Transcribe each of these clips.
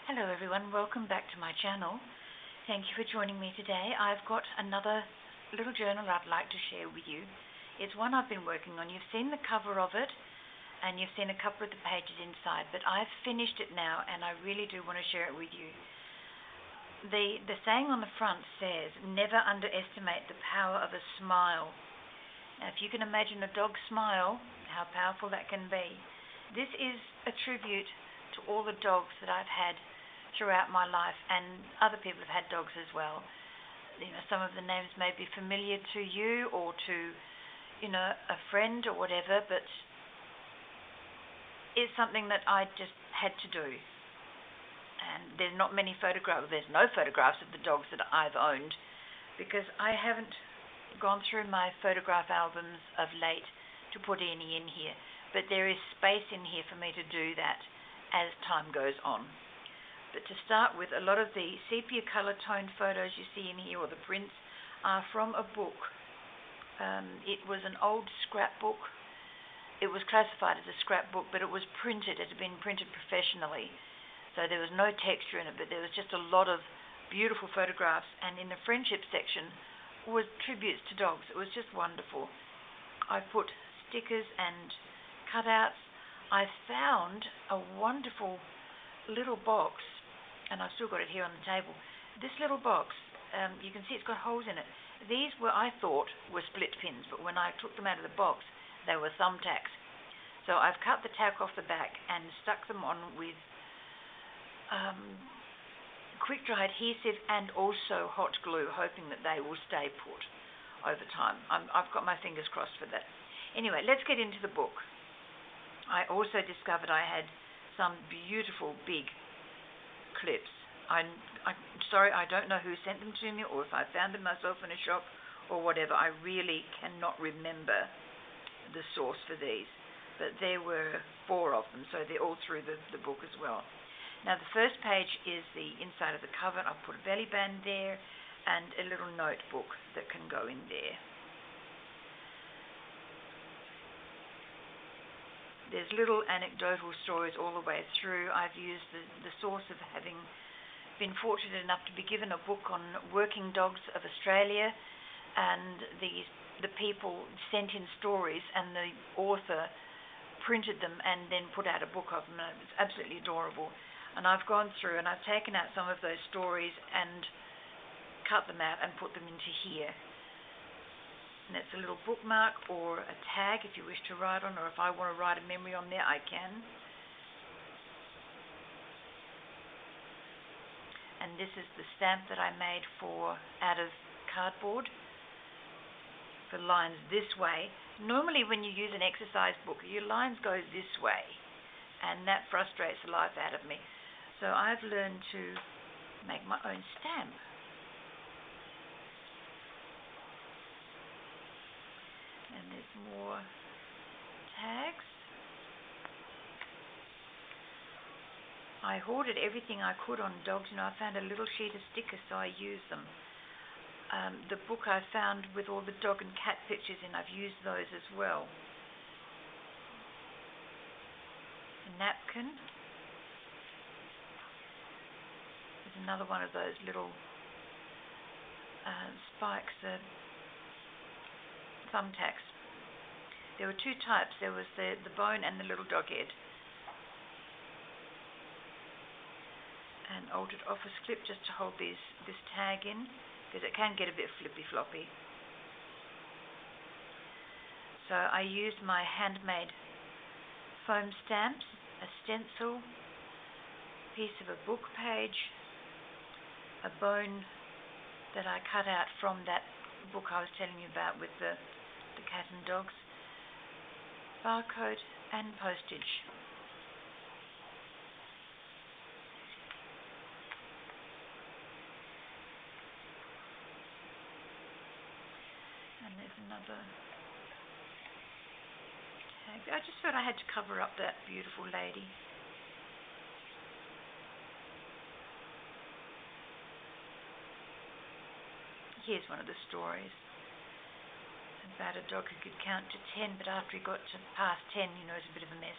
Hello everyone, welcome back to my channel. Thank you for joining me today. I've got another little journal I'd like to share with you. It's one I've been working on. You've seen the cover of it and you've seen a couple of the pages inside, but I've finished it now and I really do want to share it with you. The saying on the front says, never underestimate the power of a smile. Now if you can imagine a dog's smile, how powerful that can be. This is a tribute to all the dogs that I've had throughout my life, and other people have had dogs as well. Some of the names may be familiar to you or to, a friend or whatever, but it's something that I just had to do. And there's not many photographs, there's no photographs of the dogs that I've owned because I haven't gone through my photograph albums of late to put any in here. But there is space in here for me to do that as time goes on. But to start with, a lot of the sepia color tone photos you see in here, or the prints, are from a book. It was an old scrapbook. It was classified as a scrapbook, but it was printed. It had been printed professionally. So there was no texture in it, but there was just a lot of beautiful photographs. And in the friendship section was tributes to dogs. It was just wonderful. I put stickers and cutouts. I found a wonderful little box, and I've still got it here on the table. This little box, you can see it's got holes in it. These I thought were split pins, but when I took them out of the box, they were thumbtacks. So I've cut the tack off the back and stuck them on with quick dry adhesive and also hot glue, hoping that they will stay put over time. I've got my fingers crossed for that. Anyway, let's get into the book. I also discovered I had some beautiful big clips. I'm sorry, I don't know who sent them to me or if I found them myself in a shop or whatever. I really cannot remember the source for these, but there were 4 of them, so they're all through the book as well. Now the first page is the inside of the cover. I've put a belly band there and a little notebook that can go in there. There's little anecdotal stories all the way through. I've used the source of having been fortunate enough to be given a book on working dogs of Australia, and the people sent in stories and the author printed them and then put out a book of them. It's absolutely adorable. And I've gone through and I've taken out some of those stories and cut them out and put them into here. And it's a little bookmark or a tag if you wish to write on, or if I want to write a memory on there, I can. And this is the stamp that I made out of cardboard for lines this way. Normally when you use an exercise book, your lines go this way, and that frustrates the life out of me. So I've learned to make my own stamp. And there's more tags. I hoarded everything I could on dogs. I found a little sheet of stickers, so I used them. The book I found with all the dog and cat pictures in, I've used those as well. A napkin. There's another one of those little spikes, thumbtacks. There were 2 types. There was the bone and the little dog head. An altered office clip just to hold this tag in, because it can get a bit flippy floppy. So I used my handmade foam stamps, a stencil, piece of a book page, a bone that I cut out from that book I was telling you about with the cat and dogs, barcode and postage. And there's another tag. I just thought I had to cover up that beautiful lady. Here's one of the stories about a dog who could count to 10, but after he got to past 10, it was a bit of a mess.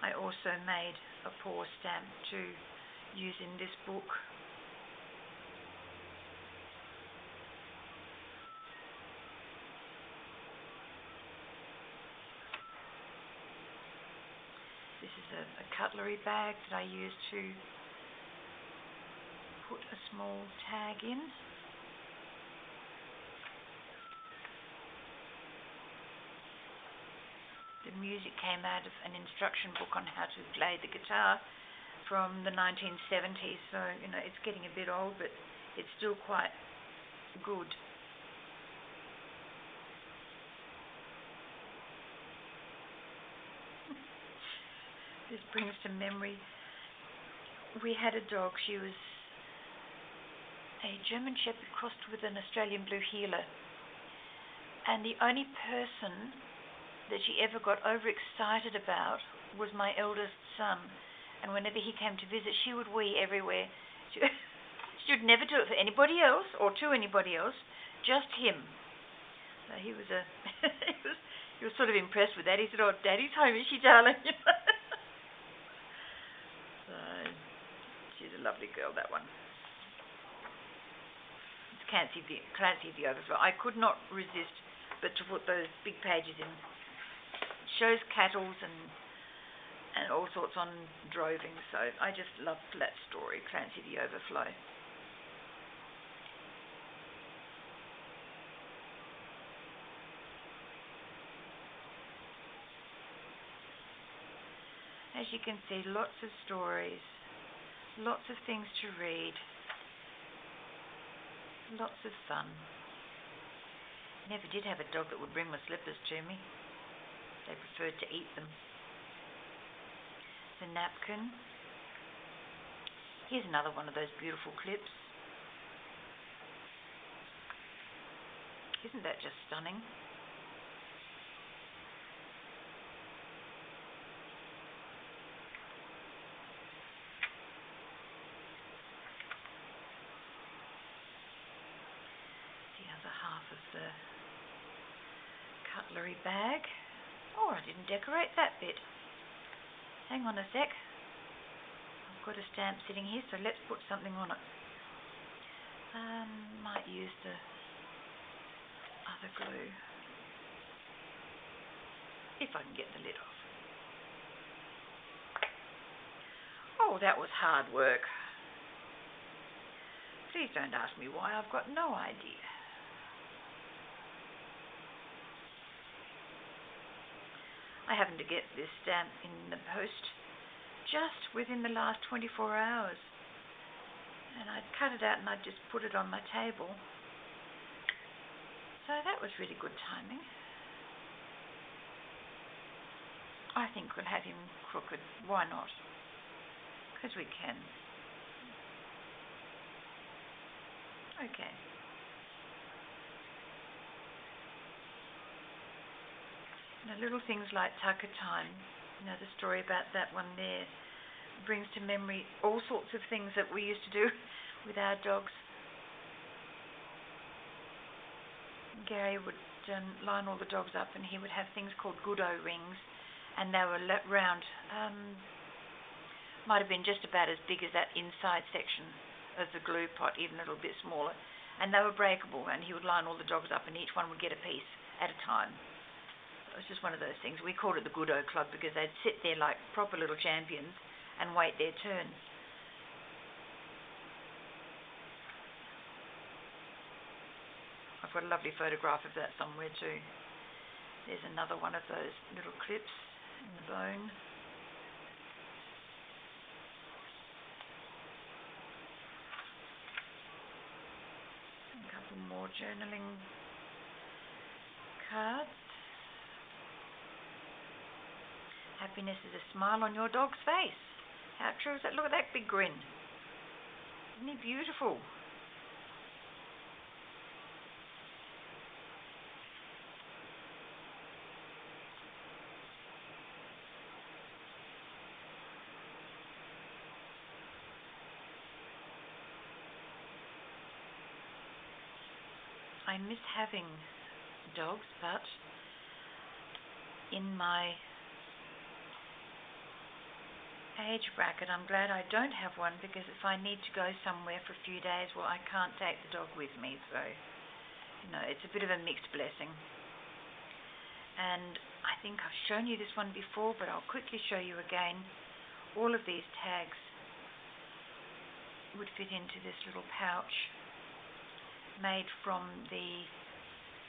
I also made a paw stamp to use in this book. This is a cutlery bag that I use to put a small tag in. The music came out of an instruction book on how to play the guitar from the 1970s, so it's getting a bit old, but it's still quite good. This brings to memory, we had a dog. She was a German Shepherd crossed with an Australian Blue Heeler, and the only person that she ever got overexcited about was my eldest son. And whenever he came to visit, she would wee everywhere. She would never do it for anybody else or to anybody else, just him. So he was he was sort of impressed with that. He said, "Oh, Daddy's home, is she, darling?" So she's a lovely girl, that one. It's Clancy the Overflow. I could not resist but to put those big pages in. Shows cattles and all sorts on droving, so I just loved that story, Clancy the Overflow. As you can see, lots of stories, lots of things to read, lots of fun. Never did have a dog that would bring my slippers to me. They preferred to eat them. The napkin. Here's another one of those beautiful clips. Isn't that just stunning? The other half of the cutlery bag. Oh, I didn't decorate that bit. Hang on a sec. I've got a stamp sitting here, so let's put something on it. Might use the other glue. If I can get the lid off. Oh, that was hard work. Please don't ask me why. I've got no idea. I happened to get this stamp in the post just within the last 24 hours. And I'd cut it out and I'd just put it on my table. So that was really good timing. I think we'll have him crooked. Why not? Because we can. Okay. Little things like Tucker Time, the story about that one there brings to memory all sorts of things that we used to do with our dogs. Gary would line all the dogs up and he would have things called Goodo rings, and they were round, might have been just about as big as that inside section of the glue pot, even a little bit smaller, and they were breakable, and he would line all the dogs up and each one would get a piece at a time. It was just one of those things. We called it the Goodo Club because they'd sit there like proper little champions and wait their turn. I've got a lovely photograph of that somewhere too. There's another one of those little clips in the bone. A couple more journaling cards. Happiness is a smile on your dog's face. How true is that? Look at that big grin. Isn't he beautiful? I miss having dogs, but in my age bracket, I'm glad I don't have one, because if I need to go somewhere for a few days, well, I can't take the dog with me, so, it's a bit of a mixed blessing. And I think I've shown you this one before, but I'll quickly show you again. All of these tags would fit into this little pouch made from the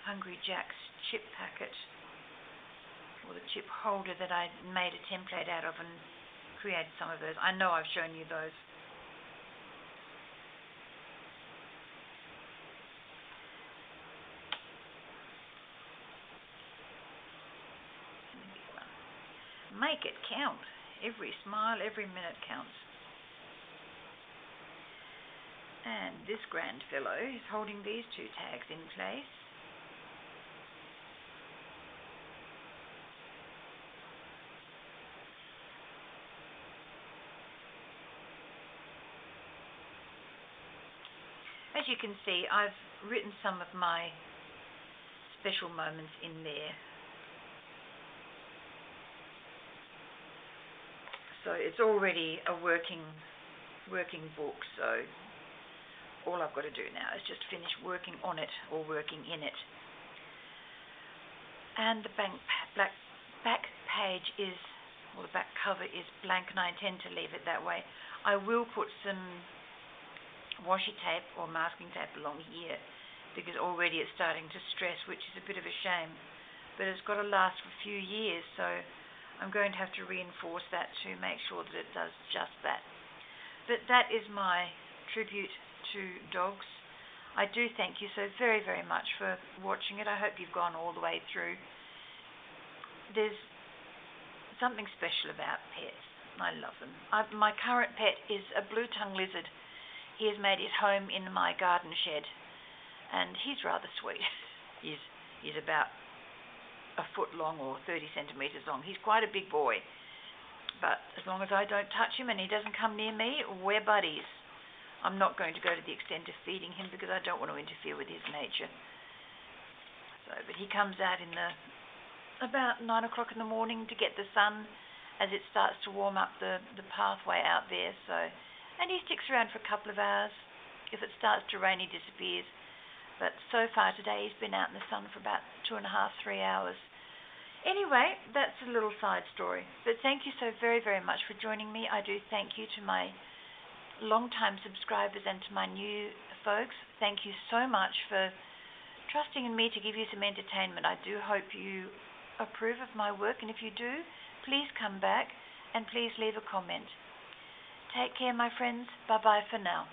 Hungry Jack's chip packet, or the chip holder that I made a template out of and created some of those. I know I've shown you those. Make it count. Every smile, every minute counts. And this grand fellow is holding these two tags in place. As you can see, I've written some of my special moments in there. So it's already a working book, so all I've got to do now is just finish working on it or working in it. And the back page is, or the back cover is blank, and I intend to leave it that way. I will put some washi tape or masking tape along here, because already it's starting to stress, which is a bit of a shame, but it's got to last for a few years, so I'm going to have to reinforce that to make sure that it does just that. But that is my tribute to dogs. I do thank you so very, very much for watching it. I hope you've gone all the way through. There's something special about pets. I love them. My current pet is a blue-tongued lizard. He has made his home in my garden shed, and he's rather sweet. He's about a foot long or 30 centimeters long. He's quite a big boy, but as long as I don't touch him and he doesn't come near me, we're buddies. I'm not going to go to the extent of feeding him, because I don't want to interfere with his nature. But he comes out in about 9 o'clock in the morning to get the sun as it starts to warm up the pathway out there. And he sticks around for a couple of hours. If it starts to rain, he disappears. But so far today, he's been out in the sun for about 2.5, 3 hours. Anyway, that's a little side story. But thank you so very, very much for joining me. I do thank you to my long-time subscribers and to my new folks. Thank you so much for trusting in me to give you some entertainment. I do hope you approve of my work, and if you do, please come back and please leave a comment. Take care, my friends. Bye-bye for now.